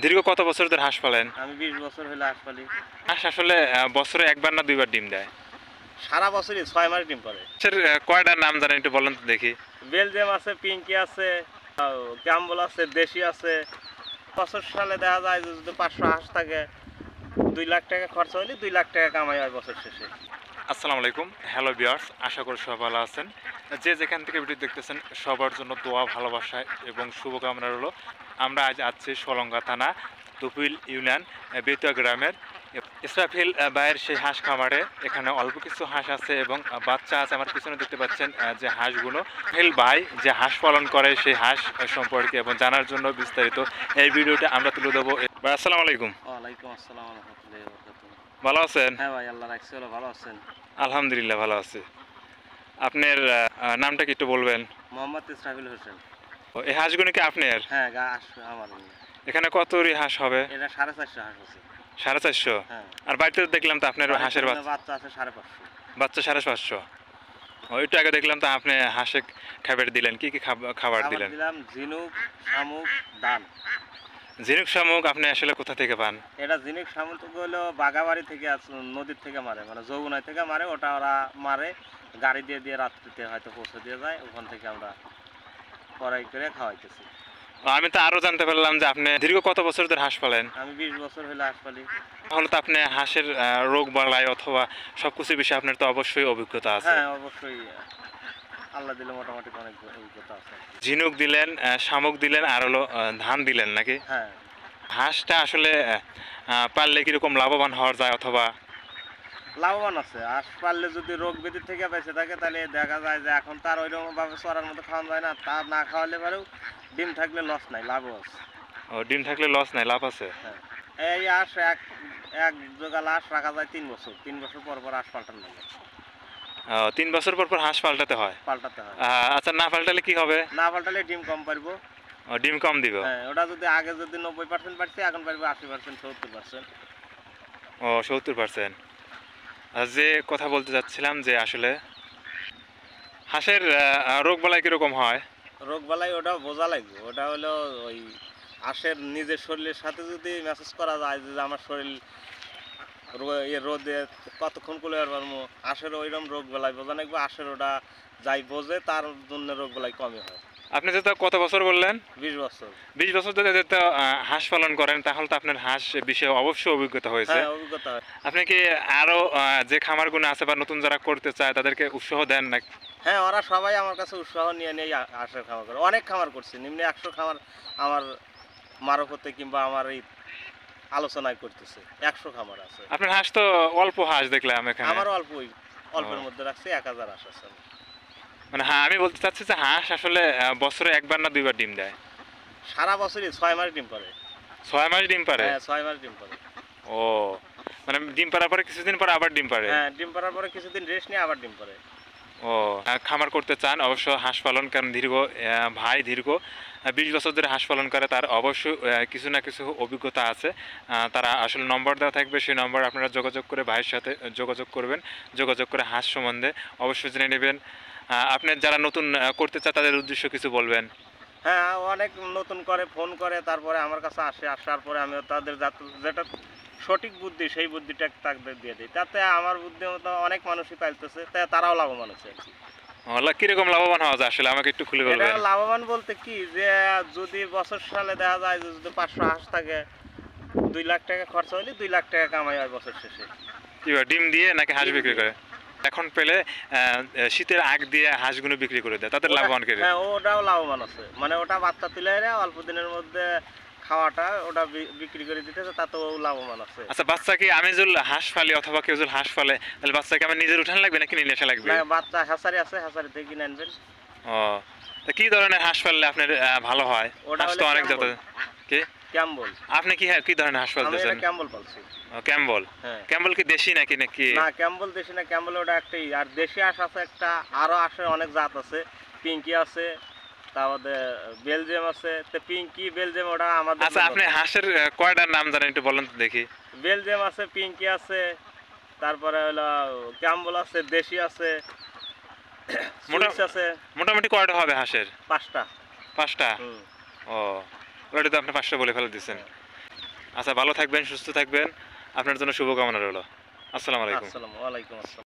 দীর্ঘ কত বছর ধরে হাঁস পালেন? আমি 20 বছর হলো হাঁস পালি। হাঁস আসলে বছরে একবার না দুইবার ডিম দেয়? সারা বছরই 6 মাস ডিম পারে। হাঁসের কয়টার নাম জানেন একটু বলেন তো দেখি। বেলজিয়াম আছে, পিঙ্কি আছে, ক্যাম্বল আছে, দেশি আছে। বছর সালে দেখা যায় যে যদি 500 হাঁস থাকে 2 লাখ টাকা খরচা হলে 2 লাখ টাকা কামাই হয় বছর শেষে। আসসালামু আলাইকুম, হ্যালো ভিউয়ার্স, আশা করি সবাই ভালো আছেন। যে যেখান থেকে ভিডিও দেখতেছেন সবার জন্য দোয়া, ভালোবাসা এবং শুভকামনা রইল। আমরা আজ আছি সলঙ্গা থানা তুপিল ইউনিয়ন বেতুয়া গ্রামের ইসরাফিল ভাইয়ের সেই হাঁস খামারে। এখানে অল্প কিছু হাঁস আছে এবং বাচ্চা আছে। আমার পিছনে দেখতে পাচ্ছেন যে হাঁসগুলো। ইসরাফিল ভাই যে হাঁস পালন করে সেই হাঁস সম্পর্কে এবং জানার জন্য বিস্তারিত এই ভিডিওটা আমরা তুলে দেবো। ভাই আসসালামু আলাইকুম। ওয়ালাইকুম আসসালাম ওয়া রাহমাতুল্লাহি ওয়া বারাকাতুহু। ভালো আছেন? হ্যাঁ ভাই, আল্লাহ রাখছে, ভালো আছেন? আলহামদুলিল্লাহ ভালো আছি। আপনার নামটা কি একটু বলবেন? মোহাম্মদ ইসরাফিল হোসেন। এই হাঁসগুলো কি আপনার? হ্যাঁ, আমার। এখানে কতরি হাঁস হবে? এটা 450 হাঁস আছে। 450? হ্যাঁ। আর বাড়িতে দেখলাম তো আপনার হাঁসের বাচ্চা আছে 550। বাচ্চা 550। ওইটা আগে দেখলাম তো আপনি হাঁসে খাবার দিলেন, কি কি খাবার দিলেন? দিলাম ঝিনুক, শামুক, দান। ঝিনুক শামুক আপনি আসলে কোথা থেকে পান? এটা ঝিনুক শামুক হলো বাগাবাড়ি থেকে নদীর থেকে মারে, মানে যমুনা থেকে মারে। ওটা ওরা মারে গাড়ি দিয়ে দিয়ে রাত্রিতে হয়তো পৌঁছে দিয়ে যায়, ওখান থেকে আমরা কড়াই করে খাওয়াইতেছি। আমি তো আরো জানতে পারলাম যে আপনি দীর্ঘ কত বছর ধরে হাঁস পালেন? আমি 20 বছর হলো হাঁস পালি। তাহলে তো আপনি হাঁসের রোগ বালাই অথবা সবকিছু বিষয়ে আপনার তো অবশ্যই অভিজ্ঞতা আছে। হ্যাঁ, অবশ্যই আল্লাহ দিলে মোটামুটি অনেক অভিজ্ঞতা আছে। ঝিনুক দিলেন, শামুক দিলেন, আর হলো ধান দিলেন নাকি? হ্যাঁ। হাঁসটা আসলে পাললে কিরকম লাভবান হওয়া যায় অথবা? লাভবান আছে। হাঁস পাললে যদি রোগ ব্যাধি থেকে বেঁচে থাকে তাহলে দেখা যায় যে এখন তার ওইরকমভাবে চড়ার মতো খাওয়ানো যায় না। তার না খাওয়ালে পরেও ডিম থাকলে লস নাই, লাভও আছে। ও, ডিম থাকলে লস নাই, লাভ আছে। হ্যাঁ, এই হাঁস এক জোগাল হাঁস রাখা যায় 3 বছর। 3 বছর পর পর হাঁস পাল্টানো লাগে। 3 বছর পর পর হাঁস পাল্টাতে হয়? পাল্টাতে হয়। আচ্ছা, না পাল্টালে কি হবে? না পাল্টালে ডিম কম পারবো। ডিম কম দিব? হ্যাঁ, ওটা যদি আগে যদি 90% পারছে, এখন পারবে 80%, 70%। ও, 70%। যে কথা বলতে চাচ্ছিলাম যে আসলে হাঁসের রোগ বালাই কিরকম হয়? রোগ বালাই ওটা বোঝা লাগবে। ওটা হলো ওই হাঁসের নিজের শরীরের সাথে যদি মেসেজ করা যায় যে আমার শরীর রোদে কতক্ষণ করে পারবো, হাঁসের ওইরকম রোগ বালাই বোঝা লাগবে। হাঁসের ওটা যাই বোঝে তার জন্য রোগ বালাই কমই হয়। আপনি যেটা কত বছর বললেন? 20 বছর। 20 বছর ধরে যেটা হাঁস পালন করেন, তাহলে তো আপনার হাঁস বিষয়ে অবশ্যই অভিজ্ঞতা হয়েছে। হ্যাঁ, অভিজ্ঞতা হয়। আপনি কি আরো যে খামারগুলো আছে বা নতুন যারা করতে চায় তাদেরকে উৎসাহ দেন না? হ্যাঁ, ওরা সবাই আমার কাছে উৎসাহ নিয়ে নিয়ে হাঁসের খামার করে। অনেক খামার করছি, নিম্নে 100 খামার আমার মারফতে কিংবা আমার এই আলোচনায় করতেছে। 100 খামার আছে। আপনার হাঁস তো অল্প হাঁস দেখলাম এখানে। আমার অল্পের মধ্যে রাখছি 1000 হাঁস আছে। মানে হ্যাঁ, আমি বলতে চাচ্ছি যে হাঁস আসলে বছরে একবার না দুইবার ডিম দেয়? সারা বছরই 6 মাস ডিম পারে। 6 মাস ডিম পারে? হ্যাঁ, 6 মাস ডিম পারে। ও, মানে ডিম পাড়ার পরে কিছুদিন পরে আবার ডিম পারে? হ্যাঁ, ডিম পাড়ার পরে কিছুদিন রেস্ট নিয়ে আবার ডিম পারে। ও, খামার করতে চান অবশ্য হাঁস পালন, কারণ দীর্ঘ 20 বছর ধরে হাঁস পালন করে, তার অবশ্যই কিছু না কিছু অভিজ্ঞতা আছে। তারা আসলে নম্বর দেওয়া থাকবে, সেই নম্বর আপনারা যোগাযোগ করে ভাইয়ের সাথে যোগাযোগ করবেন। যোগাযোগ করে হাঁস সম্বন্ধে অবশ্যই জেনে নেবেন। আপনি যারা নতুন করতে চায় তাদের উদ্দেশ্য কিছু বলবেন? হ্যাঁ, অনেক নতুন করে ফোন করে, তারপরে আমার কাছে আসার পরে আমি তাদের যেটা সঠিক বুদ্ধি সেই বুদ্ধিটা তাদের দিয়ে দিই। তাতে আমার বুদ্ধি মতো অনেক মানুষই পাইতেছে, তাই তারাও লাভবান হচ্ছে। কিরকম লাভবান হওয়া যায় আসলে আমাকে একটু খুলে বলবেন? লাভবান বলতে কি, যে যদি বছর সালে দেখা যায় যে যদি 500 হাঁস থাকে 2 লাখ টাকা খরচা হলে 2 লাখ টাকা কামাই হয় বছর শেষে। কি ডিম দিয়ে নাকি হাঁস বিক্রি করে? এখন পেলে শীতের আগ দিয়ে হাঁসগুলো বিক্রি করে দেয়, তাদের লাভবান করে? হ্যাঁ, ওটাও লাভবান আছে। মানে ওটা বাচ্চা তুলে অল্প দিনের মধ্যে খাওয়াটা ওটা বিক্রি করে দিতেছে, তাতেও লাভবান আছে। আচ্ছা, বাচ্চা কি আমি যদি হাঁস ফালি অথবা কেউ যদি হাঁস ফালে, তাহলে বাচ্চাকে আমার নিজের উঠান লাগবে নাকি নিয়ে আসা লাগবে? না, বাচ্চা হ্যাচারি আছে, হ্যাচারি থেকে কিনে আনবেন। ও, তা কি ধরনের হাঁস ফাললে আপনার ভালো হয়? ওটা হাঁস তো অনেক জাত। কি ক্যাম্বল। আপনি কি ধরনের হাঁস পালতেছেন? আমি ক্যাম্বল পালছি। ক্যাম্বল? হ্যাঁ। ক্যাম্বল কি দেশি নাকি? না, ক্যাম্বল দেশি না, ক্যাম্বল ওটা একটাই। আর দেশি হাঁস আছে একটা, আরো হাঁসের অনেক জাত আছে। পিঙ্কি আছে, তারপরে বেলজিয়াম আছে। তো পিঙ্কি বেলজিয়াম ওটা আমাদের। আচ্ছা, আপনি হাঁসের কয়টার নাম জানেন একটু বলেন তো দেখি। বেলজিয়াম আছে, পিঙ্কি আছে, তারপরে হলো ক্যাম্বল আছে, দেশি আছে, আছে। মোটামুটি কয়টা হবে হাঁসের? 5টা। 5টা? ও, ওটা তো আপনি 5টা বলে ফেলে দিচ্ছেন। আচ্ছা, ভালো থাকবেন, সুস্থ থাকবেন, আপনার জন্য শুভকামনা রইলো। আসসালামু আলাইকুম। আসসালামু আলাইকুম আসসালাম।